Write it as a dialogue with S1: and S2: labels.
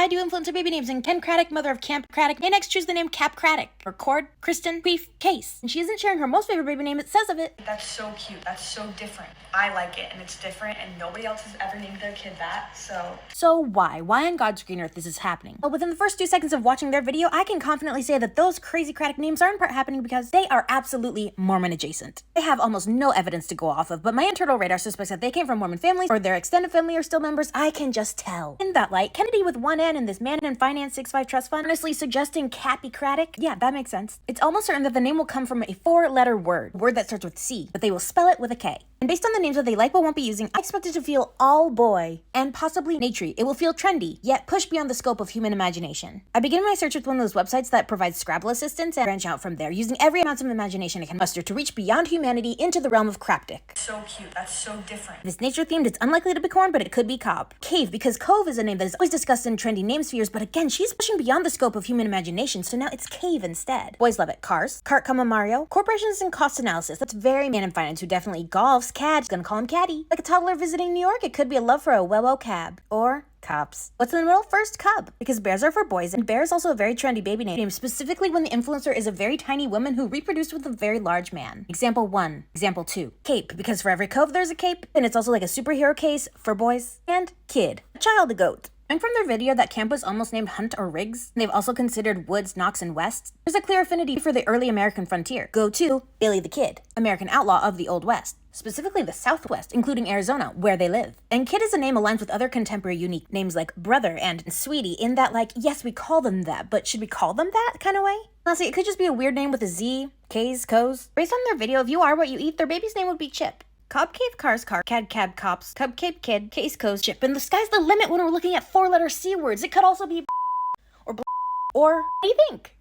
S1: I do influencer baby names, and Ken Cradic, mother of Camp Cradic, may next choose the name Cap Cradic, or Cord, Kristen, Queef, Case. And she isn't sharing her most favorite baby name, it says of it.
S2: That's so cute. That's so different. I like it, and it's different, and nobody else has ever named their kid that, so...
S1: So why? Why on God's green earth this is happening? Well, within the first 2 seconds of watching their video, I can confidently say that those crazy Cradic names are in part happening because they are absolutely Mormon adjacent. They have almost no evidence to go off of, but my internal radar suspects that they came from Mormon families or their extended family are still members. I can just tell. In that light, Kennedy with one N and this man in finance 6'5" trust fund honestly suggesting Kappy Cradic? Yeah, that makes sense. It's almost certain that the name will come from a 4-letter word, a word that starts with C, but they will spell it with a K. And based on the names that they like but won't be using, I expect it to feel all boy and possibly naturey. It will feel trendy, yet push beyond the scope of human imagination. I begin my search with one of those websites that provides Scrabble assistance and branch out from there, using every amount of imagination I can muster to reach beyond humanity into the realm of craptic.
S2: So cute. That's so different.
S1: If it's nature themed, it's unlikely to be corn, but it could be cob. Cave, because cove is a name that is always discussed in trendy name spheres, but again, she's pushing beyond the scope of human imagination, so now it's cave instead. Boys love it. Cars, cart, Mario, corporations and cost analysis. That's very man in finance who definitely golfs. Cad's gonna call him Caddy. Like a toddler visiting New York, it could be a love for a well cab. Or cops. What's in the middle? First, cub. Because bears are for boys, and bear is also a very trendy baby name, specifically when the influencer is a very tiny woman who reproduced with a very large man. Example 1. Example 2. Cape, because for every cove there's a cape, and it's also like a superhero case for boys. And kid. A child, a goat. And from their video that camp was almost named Hunt or Riggs, they've also considered Woods, Knox, and West. There's a clear affinity for the early American frontier. Go to Billy the Kid, American outlaw of the Old West. Specifically the Southwest, including Arizona, where they live. And Kid is a name aligned with other contemporary unique names like Brother and Sweetie, in that like, yes, we call them that, but should we call them that kind of way? Honestly, it could just be a weird name with a Z, K's, Co's. Based on their video, if you are what you eat, their baby's name would be Chip. Cob, cave, cars, car, cad, cab, cops, cub, cape, kid, case, co's, chip. And the sky's the limit when we're looking at 4-letter C words. It could also be or what do you think?